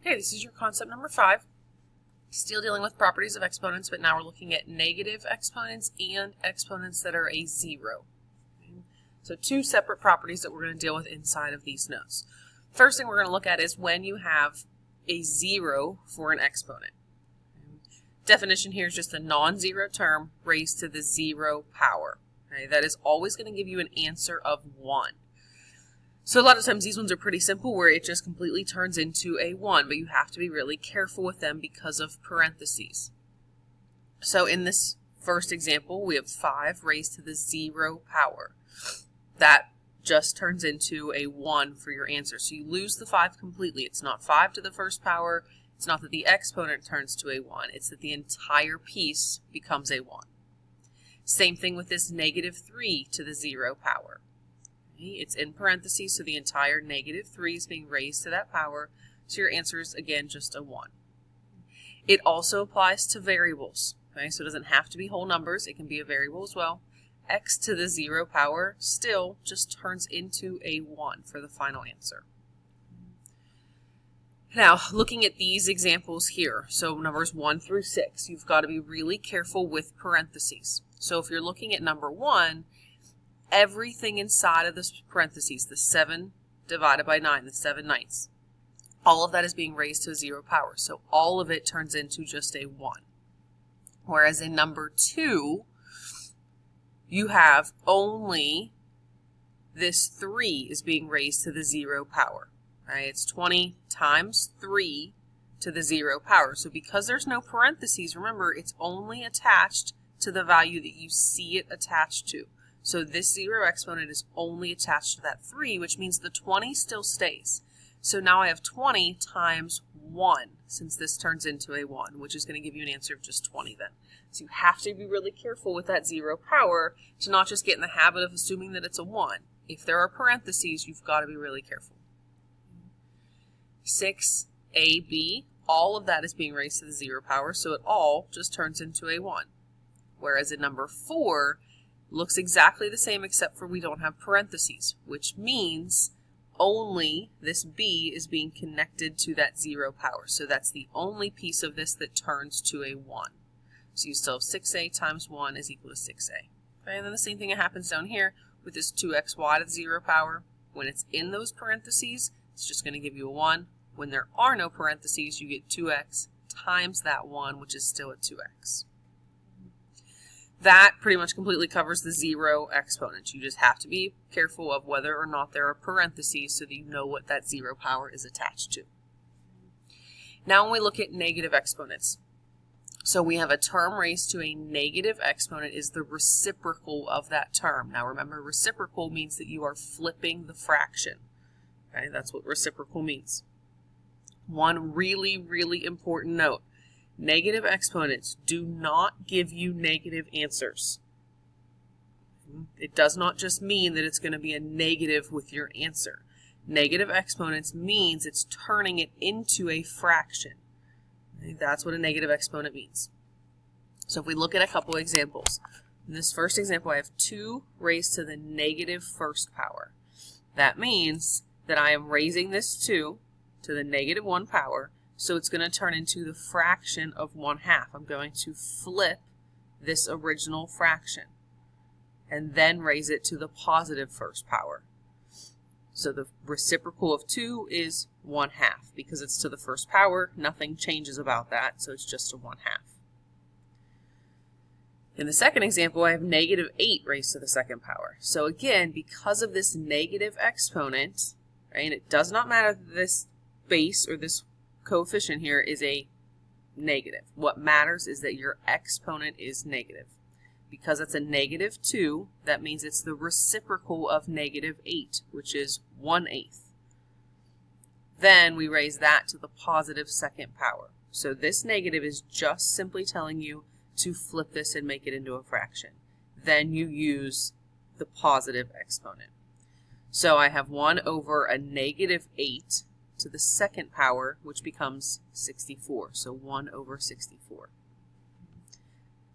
Okay, this is your concept number 5. Still dealing with properties of exponents, but now we're looking at negative exponents and exponents that are a 0. Okay? So two separate properties that we're going to deal with inside of these notes. First thing we're going to look at is when you have a 0 for an exponent. Okay? Definition here is just a non-zero term raised to the 0 power. Okay? That is always going to give you an answer of 1. So a lot of times these ones are pretty simple where it just completely turns into a 1, but you have to be really careful with them because of parentheses. So in this first example, we have 5 raised to the 0 power. That just turns into a 1 for your answer. So you lose the 5 completely. It's not 5 to the first power. It's not that the exponent turns to a 1. It's that the entire piece becomes a 1. Same thing with this negative 3 to the 0 power. It's in parentheses, so the entire negative 3 is being raised to that power, so your answer is, again, just a 1. It also applies to variables, okay? So it doesn't have to be whole numbers. It can be a variable as well. X to the 0 power still just turns into a 1 for the final answer. Now, looking at these examples here, so numbers 1 through 6, you've got to be really careful with parentheses. So if you're looking at number 1, everything inside of this parentheses, the 7 divided by 9, the 7 ninths, all of that is being raised to a 0 power. So all of it turns into just a 1. Whereas in number 2, you have only this 3 is being raised to the 0 power. Right? It's 20 times 3 to the 0 power. So because there's no parentheses, remember, it's only attached to the value that you see it attached to. So this 0 exponent is only attached to that 3, which means the 20 still stays. So now I have 20 times 1, since this turns into a 1, which is going to give you an answer of just 20 then. So you have to be really careful with that 0 power to not just get in the habit of assuming that it's a 1. If there are parentheses, you've got to be really careful. 6ab, all of that is being raised to the 0 power, so it all just turns into a 1. Whereas in number 4, looks exactly the same except for we don't have parentheses, which means only this b is being connected to that 0 power. So that's the only piece of this that turns to a 1. So you still have 6a times 1 is equal to 6a. Okay, and then the same thing that happens down here with this 2xy to the 0 power. When it's in those parentheses, it's just going to give you a 1. When there are no parentheses, you get 2x times that 1, which is still a 2x. That pretty much completely covers the 0 exponents. You just have to be careful of whether or not there are parentheses so that you know what that 0 power is attached to. Now when we look at negative exponents, so we have a term raised to a negative exponent is the reciprocal of that term. Now remember, reciprocal means that you are flipping the fraction. Okay, that's what reciprocal means. One really, really important note. Negative exponents do not give you negative answers. It does not just mean that it's going to be a negative with your answer. Negative exponents means it's turning it into a fraction. Okay, that's what a negative exponent means. So if we look at a couple examples. In this first example, I have 2 raised to the negative first power. That means that I am raising this 2 to the negative 1 power. So it's going to turn into the fraction of 1/2. I'm going to flip this original fraction and then raise it to the positive first power. So the reciprocal of 2 is 1/2. Because it's to the first power, nothing changes about that, so it's just a 1/2. In the second example, I have negative 8 raised to the second power. So again, because of this negative exponent, right, and it does not matter that this base or this coefficient here is a negative. What matters is that your exponent is negative. Because it's a negative 2, that means it's the reciprocal of negative 8, which is 1/8. Then we raise that to the positive second power. So this negative is just simply telling you to flip this and make it into a fraction. Then you use the positive exponent. So I have 1 over a negative 8 to the second power, which becomes 64. So 1 over 64.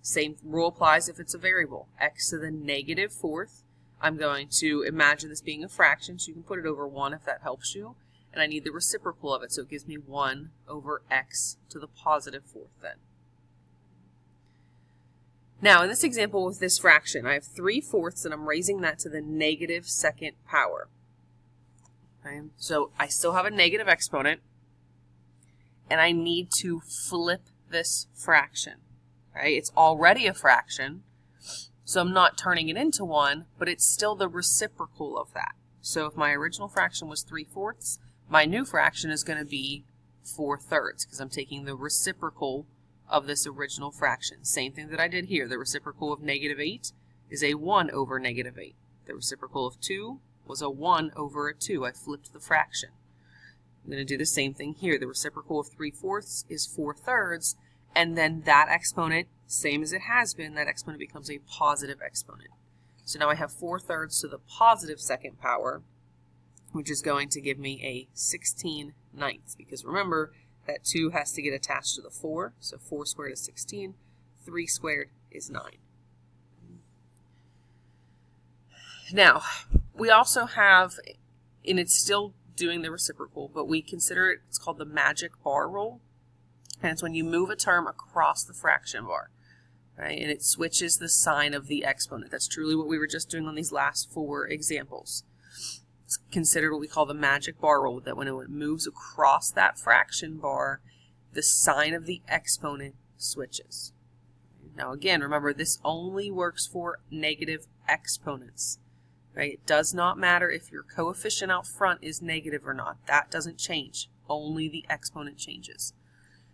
Same rule applies if it's a variable. X to the negative 4th. I'm going to imagine this being a fraction, so you can put it over 1 if that helps you. and I need the reciprocal of it, so it gives me 1 over x to the positive 4th then. Now, in this example with this fraction, I have 3/4 and I'm raising that to the negative 2nd power. Okay? So I still have a negative exponent, and I need to flip this fraction. Right? It's already a fraction, so I'm not turning it into 1, but it's still the reciprocal of that. So if my original fraction was 3/4, my new fraction is going to be 4/3 because I'm taking the reciprocal of this original fraction. Same thing that I did here. The reciprocal of -8 is a 1 over -8. The reciprocal of 2 was a 1 over a 2. I flipped the fraction. I'm going to do the same thing here. The reciprocal of 3/4 is 4/3, and then that exponent, same as it has been, that exponent becomes a positive exponent. So now I have 4/3 to the positive 2nd power, which is going to give me a 16/9, because remember, that 2 has to get attached to the 4, so 4 squared is 16, 3 squared is 9. Now, we also have, and it's still doing the reciprocal, but we consider it, it's called the magic bar rule, and it's when you move a term across the fraction bar, right, and it switches the sign of the exponent. That's truly what we were just doing on these last 4 examples. It's considered what we call the magic bar rule, that when it moves across that fraction bar, the sign of the exponent switches. Now again, remember, this only works for negative exponents. Right? It does not matter if your coefficient out front is negative or not. That doesn't change. Only the exponent changes.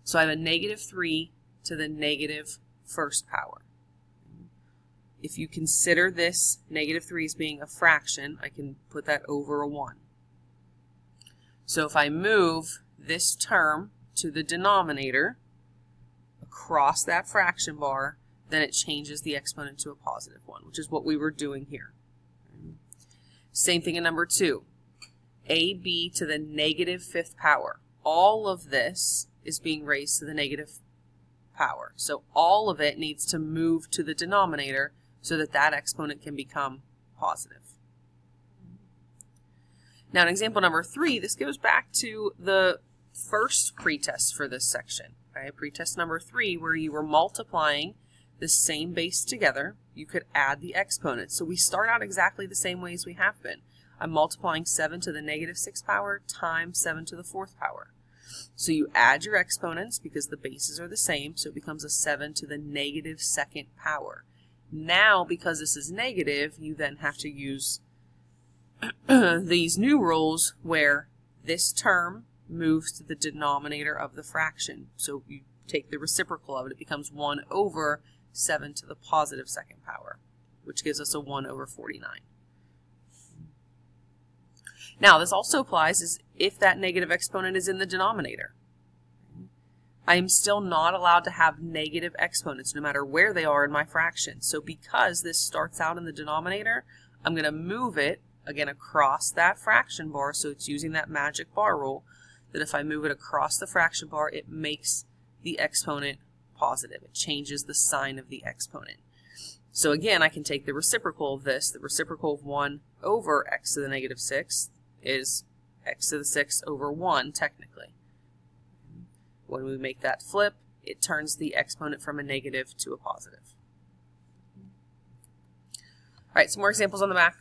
So I have a -3 to the negative 1st power. If you consider this -3 as being a fraction, I can put that over a 1. So if I move this term to the denominator across that fraction bar, then it changes the exponent to a positive 1, which is what we were doing here. Same thing in number 2. AB to the negative 5th power. All of this is being raised to the negative power. So all of it needs to move to the denominator so that that exponent can become positive. Now in example number 3, this goes back to the first pretest for this section. Right? Pretest number 3, where you were multiplying the same base together, you could add the exponents. So we start out exactly the same way as we have been. I'm multiplying 7 to the negative 6th power times 7 to the 4th power. So you add your exponents because the bases are the same, so it becomes a 7 to the negative 2nd power. Now, because this is negative, you then have to use these new rules where this term moves to the denominator of the fraction. So you take the reciprocal of it, it becomes 1 over 7 to the positive 2nd power, which gives us a 1 over 49. Now, this also applies as if that negative exponent is in the denominator. I am still not allowed to have negative exponents no matter where they are in my fraction. So because this starts out in the denominator, I'm going to move it, again, across that fraction bar, so it's using that magic bar rule, that if I move it across the fraction bar, it makes the exponent positive. It changes the sign of the exponent. So again, I can take the reciprocal of this. The reciprocal of 1 over x to the negative 6 is x to the 6 over 1, technically. When we make that flip, it turns the exponent from a negative to a positive. All right, some more examples on the back.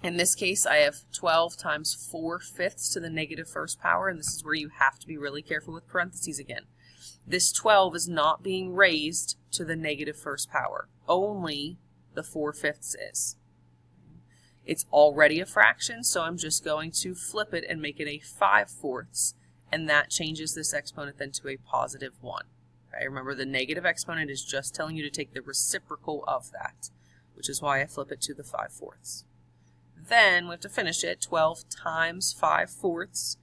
In this case, I have 12 times 4/5 to the negative 1st power, and this is where you have to be really careful with parentheses again. This 12 is not being raised to the negative 1st power. Only the 4/5 is. It's already a fraction, so I'm just going to flip it and make it a 5/4, and that changes this exponent then to a positive 1. Right? Remember, the negative exponent is just telling you to take the reciprocal of that, which is why I flip it to the 5/4. Then we have to finish it. 12 times 5/4.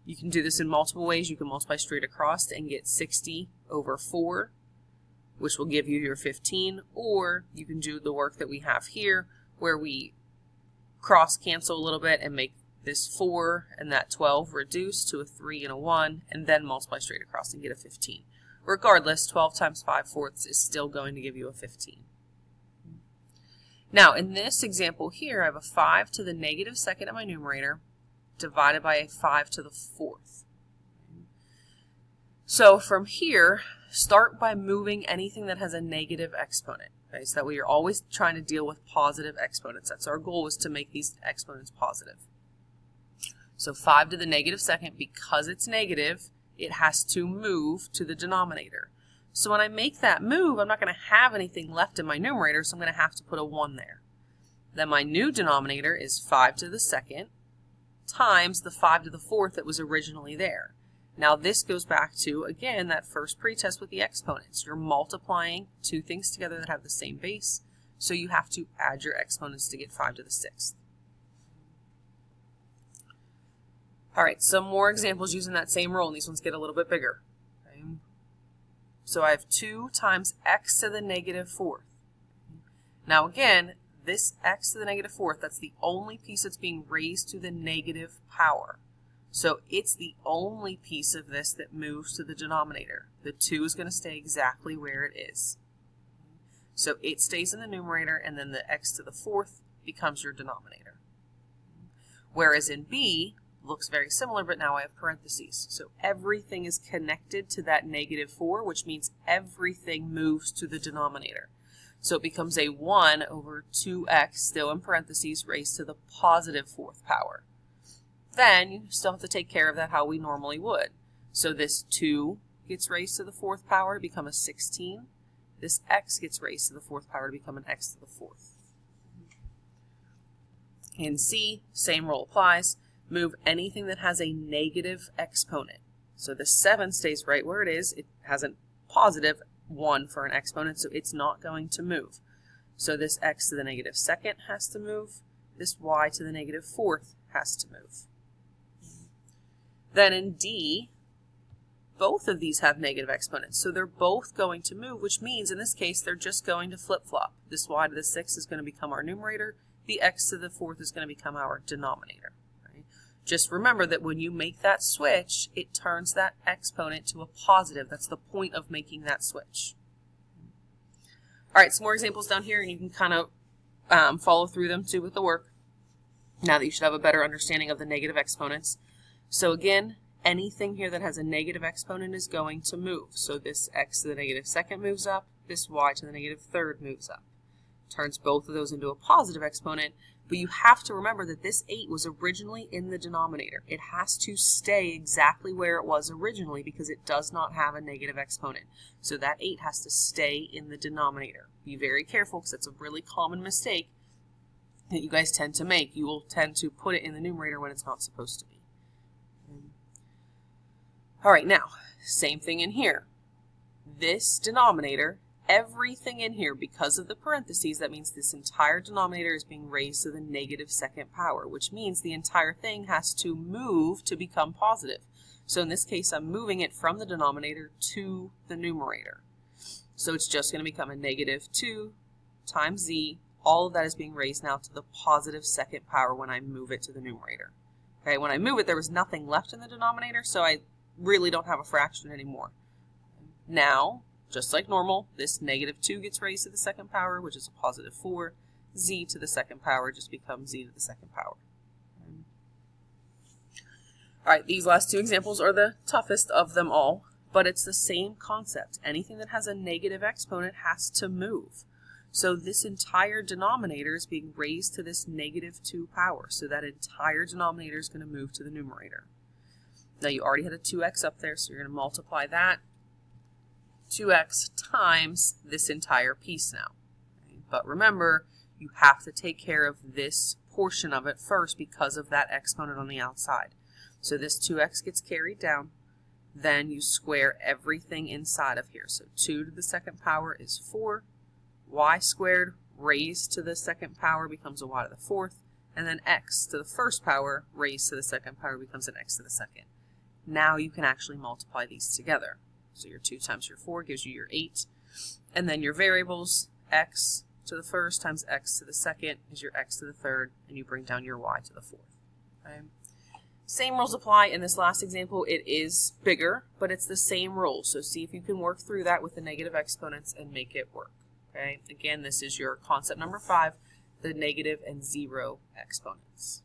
You can do this in multiple ways. You can multiply straight across and get 60 over 4, which will give you your 15, or you can do the work that we have here where we cross cancel a little bit and make this 4 and that 12 reduce to a 3 and a 1, and then multiply straight across and get a 15. Regardless, 12 times 5/4 is still going to give you a 15. Now, in this example here, I have a 5 to the negative 2nd in my numerator divided by a 5 to the 4th. So from here, start by moving anything that has a negative exponent. Okay, so that way you're always trying to deal with positive exponents. That's our goal, is to make these exponents positive. So 5 to the negative second, because it's negative, it has to move to the denominator. So when I make that move, I'm not going to have anything left in my numerator, so I'm going to have to put a 1 there. Then my new denominator is 5 to the second times the 5 to the 4th that was originally there. Now this goes back to, again, that first pretest with the exponents. You're multiplying two things together that have the same base, so you have to add your exponents to get 5 to the 6th. All right, some more examples using that same rule, and these ones get a little bit bigger. Okay. So I have 2 times x to the negative 4th. Now again, this x to the negative 4th, that's the only piece that's being raised to the negative power. So it's the only piece of this that moves to the denominator. The 2 is going to stay exactly where it is. So it stays in the numerator, and then the x to the 4th becomes your denominator. Whereas in B, looks very similar, but now I have parentheses. So everything is connected to that negative 4, which means everything moves to the denominator. So it becomes a 1 over 2x, still in parentheses, raised to the positive 4th power. Then you still have to take care of that how we normally would. So this 2 gets raised to the 4th power to become a 16. This x gets raised to the 4th power to become an x to the 4th. In C, same rule applies. Move anything that has a negative exponent. So the 7 stays right where it is. It has a positive 1 for an exponent, so it's not going to move. So this x to the negative 2nd has to move. This y to the negative 4th has to move. Then in D, both of these have negative exponents, so they're both going to move, which means in this case they're just going to flip-flop. This y to the 6th is going to become our numerator. The x to the 4th is going to become our denominator. Right? Just remember that when you make that switch, it turns that exponent to a positive. That's the point of making that switch. All right, some more examples down here, and you can kind of follow through them too with the work, now that you should have a better understanding of the negative exponents. So again, anything here that has a negative exponent is going to move. So this x to the negative 2nd moves up, this y to the negative 3rd moves up. Turns both of those into a positive exponent, but you have to remember that this 8 was originally in the denominator. It has to stay exactly where it was originally because it does not have a negative exponent. So that 8 has to stay in the denominator. Be very careful because it's a really common mistake that you guys tend to make. You will tend to put it in the numerator when it's not supposed to be. All right, now, same thing in here. This denominator, everything in here, because of the parentheses, that means this entire denominator is being raised to the negative 2nd power, which means the entire thing has to move to become positive. So in this case, I'm moving it from the denominator to the numerator. So it's just going to become a negative 2 times z. All of that is being raised now to the positive 2nd power when I move it to the numerator. Okay, when I move it, there was nothing left in the denominator, so I really don't have a fraction anymore. Now, just like normal, this negative 2 gets raised to the 2nd power, which is a positive 4. Z to the 2nd power just becomes z to the 2nd power. All right, these last two examples are the toughest of them all, but it's the same concept. Anything that has a negative exponent has to move. So this entire denominator is being raised to this negative 2 power, so that entire denominator is going to move to the numerator. Now you already had a 2x up there, so you're going to multiply that 2x times this entire piece now. Okay? But remember, you have to take care of this portion of it first because of that exponent on the outside. So this 2x gets carried down, then you square everything inside of here. So 2 to the 2nd power is 4, y squared raised to the 2nd power becomes a y to the 4th, and then x to the 1st power raised to the 2nd power becomes an x to the 2nd. Now you can actually multiply these together. So your 2 times your 4 gives you your 8. And then your variables, x to the 1st times x to the 2nd is your x to the 3rd, and you bring down your y to the 4th. Okay? Same rules apply in this last example. It is bigger, but it's the same rules. So see if you can work through that with the negative exponents and make it work. Okay? Again, this is your concept number 5, the negative and 0 exponents.